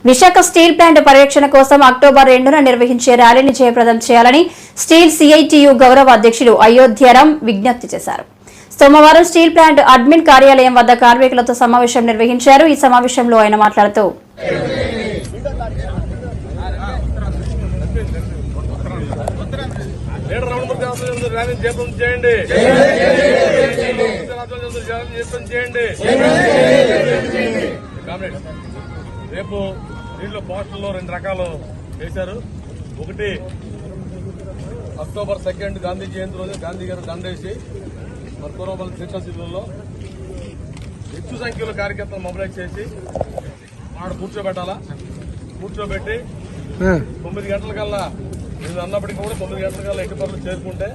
Visakha steel plant పర్యవేక్షణ కోసం October 2న నిర్వహించే ర్యాలీని జయప్రదం చేయాలని స్టీల్ సిఐటియు గౌరవ అధ్యక్షులు అయోధ్యరాం విజ్ఞప్తి చేశారు. సోమవారం స్టీల్ ప్లాంట్ అడ్మిన్ కార్యాలయం వద్ద కార్మికులతో సమావేశం నిర్వహించారు. ఈ సమావేశంలో ఆయన మాట్లాడుతూ రేపు దీంట్లో పోస్టర్లో 2 రకాలు వేశారు. ఒకటి అక్టోబర్ 2 గాంధీ జయంతి రోజు గాంధీ గారు దండేసి మన పూర్వపల్లి శిక్షణ శిబిరంలో ಹೆಚ್ಚು సంఖ్యలో కార్యకర్తలు మొబిలైజ్ చేసి ఆడ కూర్చోబెట్టి 9 గంటలకల్లా నేను అన్నప్పటికీ కూడా 9 గంటలకల్లా ఎట్టి పనులు చేసుకుంటే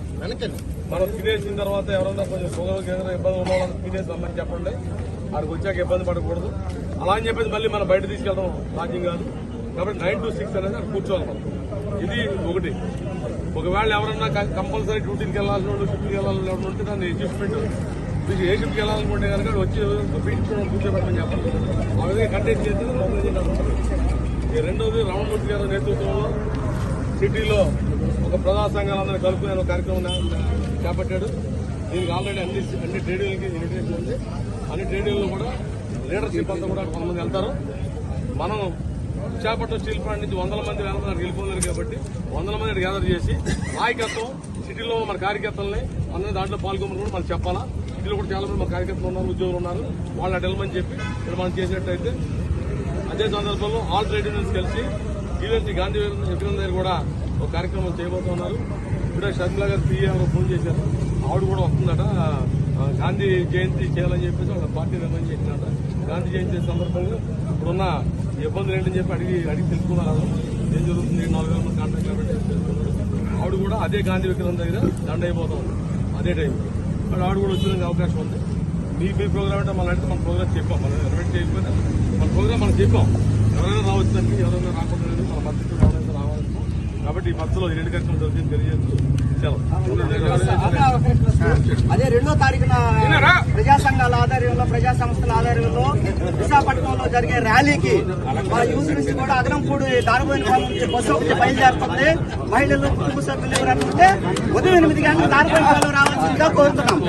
మనం తినేసిన తర్వాత ఎవరన్నా కొంచెం షుగర్ ఇబ్బంది ఉన్న వాళ్ళని తినేసి రమ్మని చెప్పండి. ఆడికి వచ్చాక ఇబ్బంది పడకూడదు. అలా అని చెప్పేసి మళ్ళీ మనం బయట తీసుకెళ్ళడం సాధ్యం కాదు. కాబట్టి 9 to 6 అనేది అక్కడ కూర్చోవాలి మనం. ఇది ఒకటి. ఒకవేళ ఎవరన్నా కంపల్సరీ డ్యూటీకి వెళ్ళాల్సిన వాళ్ళు, షిఫ్ట్కి వెళ్ళాలని ఉంటే దాన్ని అడ్జస్ట్మెంట్ మీకు ఏ షిఫ్ట్కి వెళ్ళాలనుకుంటే కనుక వచ్చి పీడించుకోవడం కూర్చోబెట్టమని చెప్పండి. ఆ విధంగా కంటెస్ట్ చేస్తే ఈ రెండోది రామమూర్తి గారి నేతృత్వంలో సిటీలో ఒక ప్రజా సంఘాలందరూ కలుపుకునే ఒక కార్యక్రమం చేపట్టాడు. దీనికి ఆల్రెడీ అన్ని ట్రేడ్ యూనియన్కి ఇన్విటేషన్ ఉంది. అన్ని ట్రేడ్ యూనియన్లు కూడా లీడర్షిప్ అంతా కూడా కొంతమంది వెళ్తారు. మనం విశాఖపట్నం స్టీల్ ప్లాంట్ నుంచి 100 మంది వెళ్ళిపోతున్నారు కాబట్టి 100 మంది గ్యాదర్ చేసి నాయకత్వం సిటీలో మన కార్యకర్తలని అందరూ దాంట్లో పాల్గొమని కూడా మనం చెప్పాలా. సిటీలో కూడా చాలా మంది మన కార్యకర్తలు ఉన్నారు, ఉద్యోగులు ఉన్నారు. వాళ్ళని అడగమని చెప్పి ఇక్కడ మనం చేసినట్టయితే అదే సందర్భంలో ఆల్ ట్రేడ్ యూనియన్స్ కలిసి ఈవెంట్ గాంధీ విగ్రహం దగ్గర కూడా ఒక కార్యక్రమం చేయబోతున్నారు. ఇప్పుడే షర్మిలా గారు పిఏ ఫోన్ చేశారు. ఆవిడ కూడా వస్తుందట. గాంధీ జయంతి చేయాలని చెప్పేసి వాళ్ళ పార్టీ నిర్ణయం చేసినట. గాంధీ జయంతి సందర్భంగా ఇప్పుడున్న ఇబ్బందులు ఏంటని చెప్పి అడిగి తెలుసుకున్నారు. ఏం జరుగుతుంది, 4,000 మంది కాంట్రాక్ట్ పెట్టి ఆవిడ కూడా అదే గాంధీ విగ్రహం దగ్గర దండ అయిపోతాం అదే టైం. మరి ఆవిడ కూడా వచ్చేందుకు అవకాశం ఉంది. మీ ప్రోగ్రామ్ అంటే మనం అంటే మన ప్రోగ్రామ్ చెప్పాం. మనం ఇన్వైట్ చేయకపోతే మన ప్రోగ్రామ్ మనం చెప్పాం. ఎవరైనా రావచ్చండి, ఎవరైనా రాకుండా మన మద్దతు ఎవరైనా రావాలనుకో. కాబట్టి ఈ మధ్యలో ఈ 2 కార్యక్రమం జరుగుతుంది తెలియజేస్తూ అదే 2వ తారీఖున ప్రజా సంఘాల ఆధ్వర్యంలో, ప్రజా సంస్థల ఆధ్వర్యంలో విశాఖపట్నంలో జరిగే ర్యాలీకి మన యూత్ నుంచి కూడా అదనంపూడి దారిపోయిన నుంచి బస్సు ఒకటి బయలుదేరుతుంది. మహిళలు, కుటుంబ సభ్యులు ఎవరంటే ఉదయం 8 గంటలకు దారిపోయిన రావాల్సిందిగా కోరుతున్నాం.